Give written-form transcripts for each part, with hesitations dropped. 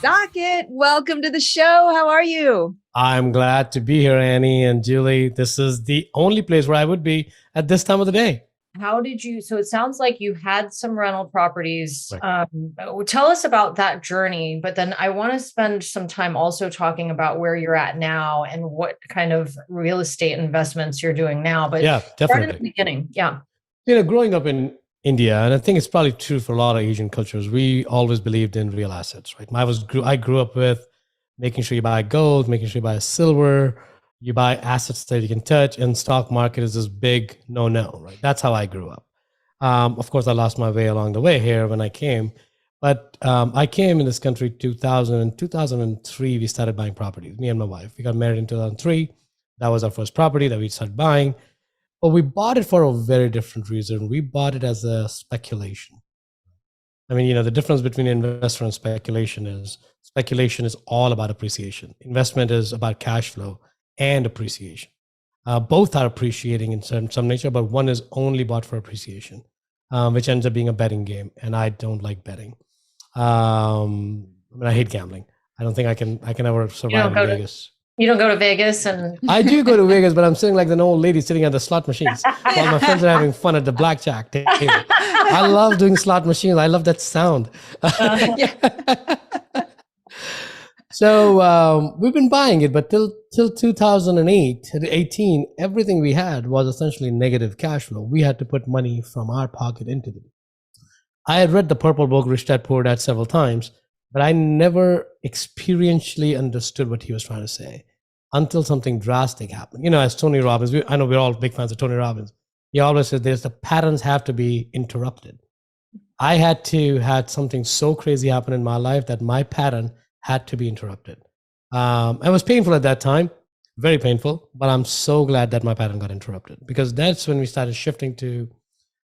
Saket, welcome to the show. How are you? I'm glad to be here, Annie and Julie. This is the only place where I would be at this time of the day. How did you, so it sounds like you had some rental properties. Right. Tell us about that journey, but then I want to spend some time also talking about where you're at now and what kind of real estate investments you're doing now. But Yeah, start definitely. at the beginning. Yeah. Growing up in India, and I think it's probably true for a lot of Asian cultures, we always believed in real assets, right? I grew up with making sure you buy gold, making sure you buy silver, you buy assets that you can touch, and stock market is this big no, right? That's how I grew up. Of course, I lost my way along the way here when I came, but I came in this country 2000 and 2003. We started buying properties. Me and my wife. We got married in 2003. That was our first property that we started buying. But we bought it for a very different reason. We bought it as a speculation. I mean, the difference between investor and speculation is all about appreciation. Investment is about cash flow and appreciation. Both are appreciating in some nature, but one is only bought for appreciation, which ends up being a betting game. And I don't like betting. I hate gambling. I don't think I can ever survive in Vegas. You don't go to Vegas? And I do go to Vegas, but I'm sitting like an old lady sitting at the slot machines while my friends are having fun at the blackjack table. I love doing slot machines. I love that sound. So we've been buying it, but till 2018, everything we had was essentially negative cash flow. We had to put money from our pocket into it. I had read the Purple Book, Rich Dad Poor Dad, several times, but I never experientially understood what he was trying to say until something drastic happened. As Tony Robbins, I know we're all big fans of Tony Robbins. He always says the patterns have to be interrupted. I had something so crazy happen in my life that my pattern had to be interrupted. It was painful at that time, very painful, but I'm so glad that my pattern got interrupted, because that's when we started shifting to,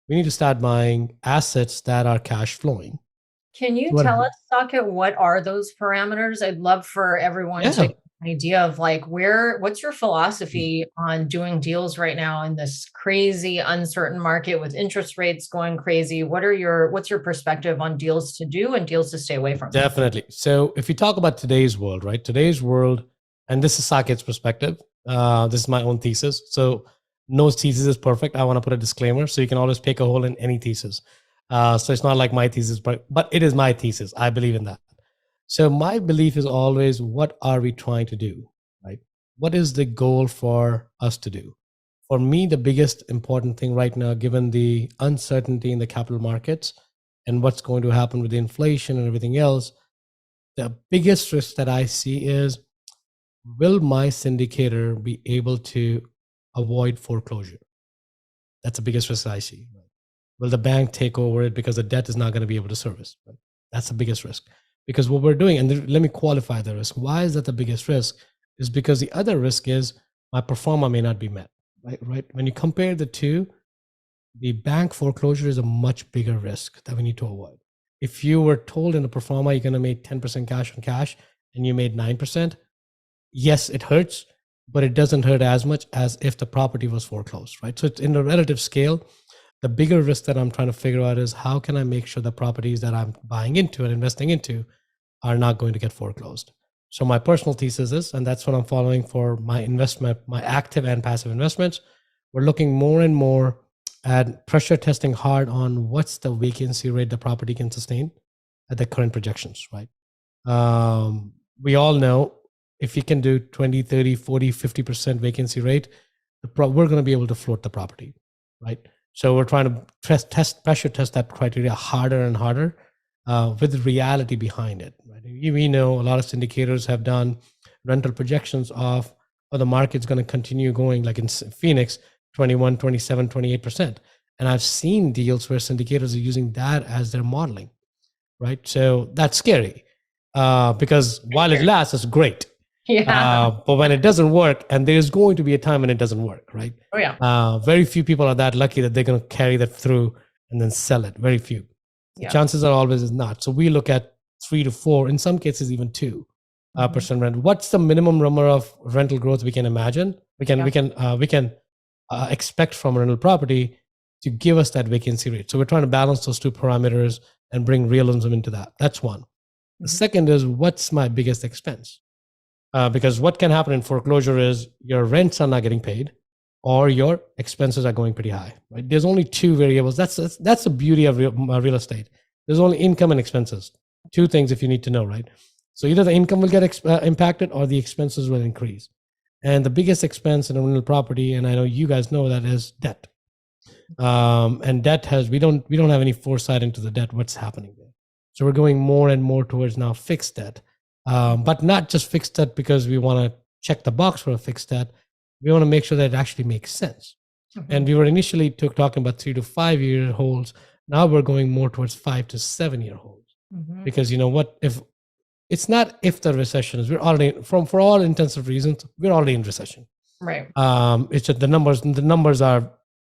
we need to start buying assets that are cash flowing. Can you tell us, Saket, what are those parameters? I'd love for everyone to get an idea of what's your philosophy on doing deals right now in this crazy, uncertain market with interest rates going crazy? What's your perspective on deals to do and deals to stay away from? Definitely. So if you talk about today's world, right? Today's world, and this is Saket's perspective. This is my own thesis. So no thesis is perfect. I want to put a disclaimer, so you can always pick a hole in any thesis. So it's not like my thesis, but it is my thesis. I believe in that. So my belief is always, what are we trying to do, right? What is the goal for us to do? For me, the biggest important thing right now, given the uncertainty in the capital markets and what's going to happen with the inflation and everything else, the biggest risk that I see is, will my syndicator be able to avoid foreclosure? That's the biggest risk I see. Will the bank take over it because the debt is not going to be able to service? Right? That's the biggest risk. Because what we're doing, and let me qualify the risk. Why is that the biggest risk? Is because the other risk is my pro forma may not be met. Right? When you compare the two, the bank foreclosure is a much bigger risk that we need to avoid. If you were told in a pro forma you're going to make 10% cash on cash and you made 9%, yes, it hurts, but it doesn't hurt as much as if the property was foreclosed. Right? So it's in a relative scale. The bigger risk that I'm trying to figure out is, how can I make sure the properties that I'm buying into and investing into are not going to get foreclosed? So my personal thesis is, and that's what I'm following for my investment, my active and passive investments, we're looking more and more at pressure testing hard on what's the vacancy rate the property can sustain at the current projections, right? We all know if you can do 20, 30, 40, 50% vacancy rate, we're going to be able to float the property, right? So we're trying to pressure test that criteria harder and harder with reality behind it. Right? We know a lot of syndicators have done rental projections of, the market's going to continue going, like in Phoenix, 21, 27, 28%. And I've seen deals where syndicators are using that as their modeling, right? So that's scary because while it lasts, it's great. Yeah. But when it doesn't work, and there's going to be a time when it doesn't work, right? Oh yeah. Very few people are that lucky that they're going to carry that through and then sell it. Very few. The chances are always is not. So we look at 3 to 4, in some cases even 2% rent. What's the minimum number of rental growth we can imagine? We can expect from a rental property to give us that vacancy rate. So we're trying to balance those two parameters and bring realism into that. That's one. The second is, what's my biggest expense? Because what can happen in foreclosure is your rents are not getting paid, or your expenses are going pretty high. Right? There's only two variables. That's the beauty of real estate. There's only income and expenses. Two things if you need to know, right? So either the income will get impacted, or the expenses will increase. And the biggest expense in a rental property, and I know you guys know that, is debt. And debt we don't have any foresight into the debt, what's happening there. So we're going more and more towards now fixed debt, but not just fixed debt because we want to check the box for a fixed debt. We want to make sure that it actually makes sense. And we were initially talking about 3 to 5 year holds. Now we're going more towards 5 to 7 year holds, because you know what? If it's not if the recession is, we're already, for all intensive reasons, we're already in recession. Right. It's just the numbers are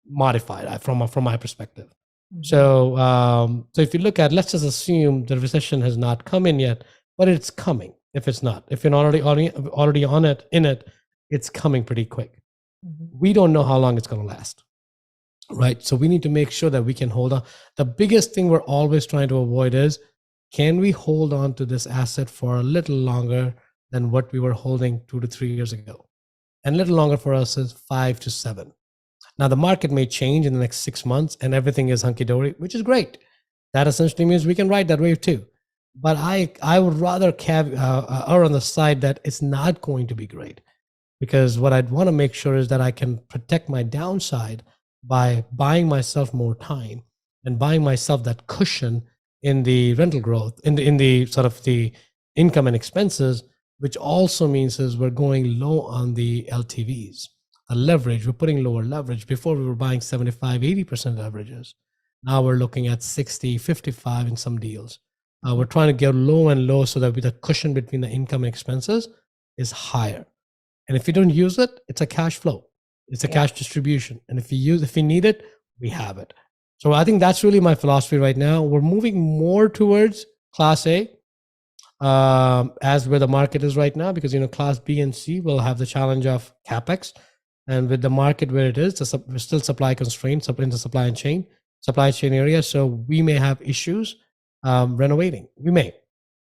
modified from my perspective. So if you look at, let's just assume the recession has not come in yet, but it's coming. If it's not, if you're already on it, it's coming pretty quick. We don't know how long it's going to last, right? So we need to make sure that we can hold on. The biggest thing we're always trying to avoid is, can we hold on to this asset for a little longer than what we were holding 2 to 3 years ago? And a little longer for us is 5 to 7. Now, the market may change in the next 6 months and everything is hunky-dory, which is great. That essentially means we can ride that wave too. But I would rather err on the side that it's not going to be great, because what I'd want to make sure is that I can protect my downside by buying myself more time and buying myself that cushion in the rental growth, in the sort of the income and expenses, which also means is we're going low on the LTVs, the leverage. We're putting lower leverage. Before we were buying 75, 80% leverages. Now we're looking at 60, 55 in some deals. We're trying to get low and low so that the cushion between the income and expenses is higher. And if you don't use it, it's a cash flow. It's a cash distribution. And if you need it, we have it. So I think that's really my philosophy right now. We're moving more towards Class A, as where the market is right now, because, you know, Class B and C will have the challenge of CapEx. And with the market where it is, we're still supply constraints in the supply chain area. So we may have issues renovating. We may.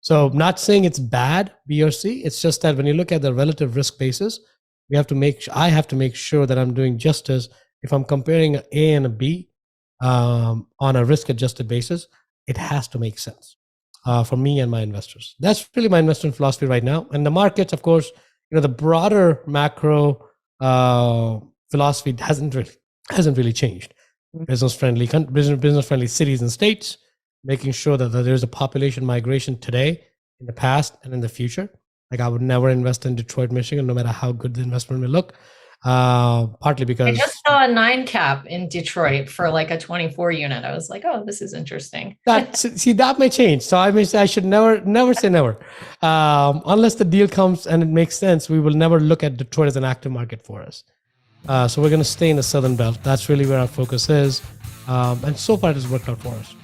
So not saying it's bad, B or C. It's just that when you look at the relative risk basis, I have to make sure that I'm doing justice. If I'm comparing an A and a B on a risk adjusted basis, it has to make sense for me and my investors. That's really my investment philosophy right now. And the markets, of course, you know, the broader macro philosophy hasn't really changed. Business friendly cities and states, making sure that there's a population migration today, in the past, and in the future. Like, I would never invest in Detroit, Michigan, no matter how good the investment may look. Partly because I just saw a 9 cap in Detroit for like a 24 unit. I was like, oh, this is interesting. That may change. So I should never say never. Unless the deal comes and it makes sense, we will never look at Detroit as an active market for us. So we're going to stay in the Southern Belt. That's really where our focus is. And so far it has worked out for us.